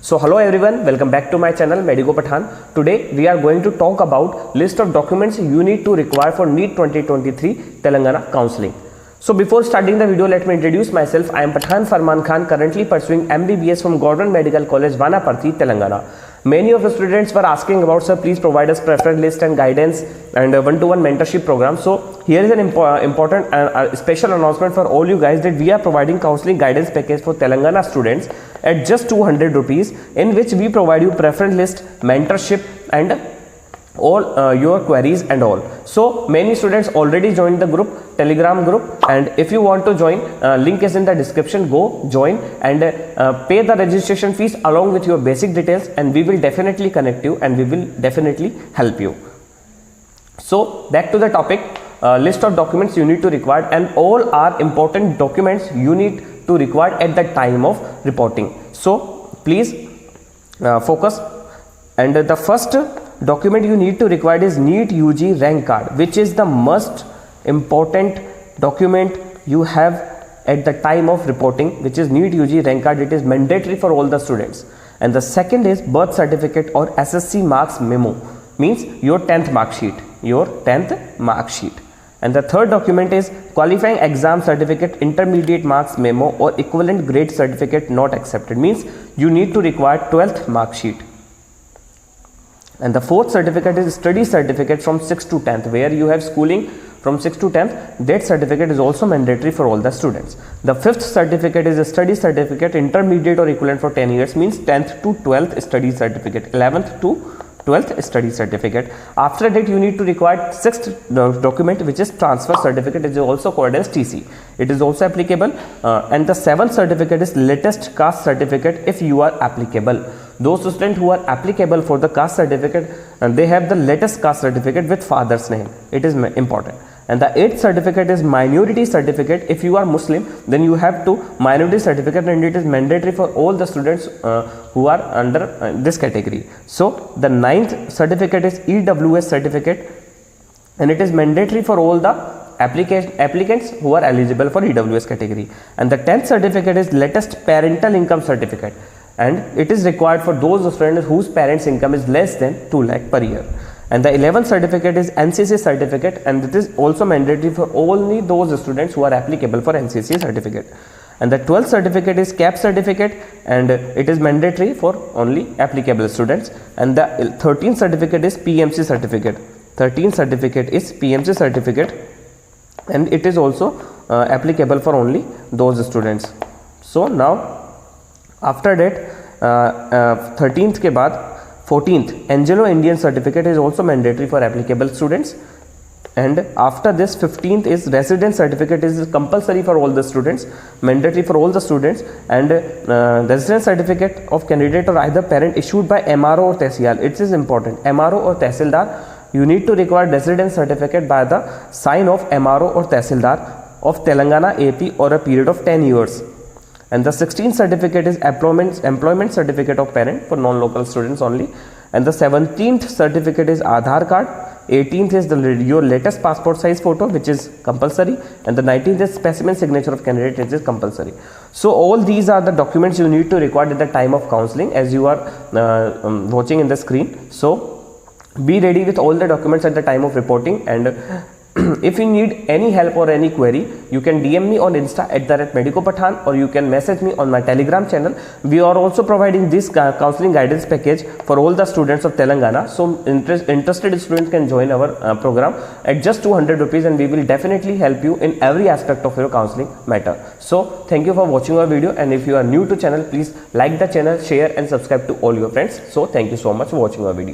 So hello everyone, welcome back to my channel Medico Pathan. Today we are going to talk about list of documents you need to require for NEET 2023 Telangana counseling. So before starting the video, let me introduce myself. I am Pathan Farman Khan, currently pursuing MBBS from Government Medical College Vanaparthi, Telangana. Many of the students were asking about, sir, please provide us preferred list and guidance and one-to-one mentorship program. So here is an important special announcement for all you guys that we are providing counseling guidance package for Telangana students at just 200 rupees, in which we provide you preferred list, mentorship and all your queries and all. So many students already joined the group, Telegram group, and if you want to join, link is in the description. Go join and pay the registration fees along with your basic details, and we will definitely connect you and we will definitely help you. So back to the topic, list of documents you need to require, and all are important documents you need to require at the time of reporting. So please focus, and the first document you need to require is NEET UG rank card, which is the most important document you have at the time of reporting, which is NEET UG rank card. It is mandatory for all the students. And the second is birth certificate or SSC marks memo, means your 10th mark sheet, And the third document is qualifying exam certificate, intermediate marks memo or equivalent grade certificate not accepted, means you need to require 12th mark sheet. And the fourth certificate is study certificate from 6th to 10th, where you have schooling from 6th to 10th. That certificate is also mandatory for all the students. The fifth certificate is a study certificate, intermediate or equivalent for 10 years, means 10th to 12th study certificate, 11th to 12th study certificate. After that, you need to require sixth document, which is transfer certificate. It is also called as TC. It is also applicable. And the seventh certificate is latest caste certificate, if you are applicable. Those students who are applicable for the caste certificate, they have the latest caste certificate with father's name. It is important. And the eighth certificate is minority certificate. If you are Muslim, then you have to minority certificate, and it is mandatory for all the students who are under this category. So the ninth certificate is EWS certificate, and it is mandatory for all the applicants who are eligible for EWS category. And the 10th certificate is latest parental income certificate, and it is required for those students whose parents' income is less than 2 lakh per year. And the 11th certificate is NCC certificate, and it is also mandatory for only those students who are applicable for NCC certificate. And the 12th certificate is CAP certificate, and it is mandatory for only applicable students. And the 13th certificate is PMC certificate. 13th certificate is PMC certificate, and it is also applicable for only those students. So now after that 13th के बाद 14th Anglo-Indian certificate is also mandatory for applicable students. And after this 15th is resident certificate, is compulsory for all the students, mandatory for all the students. And resident certificate of candidate or either parent issued by MRO or Tehsil. It is important, MRO or Tehsildar, you need to require resident certificate by the sign of MRO or Tehsildar of Telangana AP or a period of 10 years. And the 16th certificate is employment certificate of parent for non-local students only. And the 17th certificate is Aadhaar card. 18th is your latest passport size photo, which is compulsory. And the 19th is specimen signature of candidate, which is compulsory. So all these are the documents you need to record at the time of counseling, as you are watching in the screen. So be ready with all the documents at the time of reporting. And if you need any help or any query, you can DM me on Insta @MedicoPathan, or you can message me on my Telegram channel. We are also providing this counseling guidance package for all the students of Telangana. So interested students can join our program at just 200 rupees, and we will definitely help you in every aspect of your counseling matter. So thank you for watching our video, and if you are new to channel, please like the channel, share and subscribe to all your friends. So thank you so much for watching our video.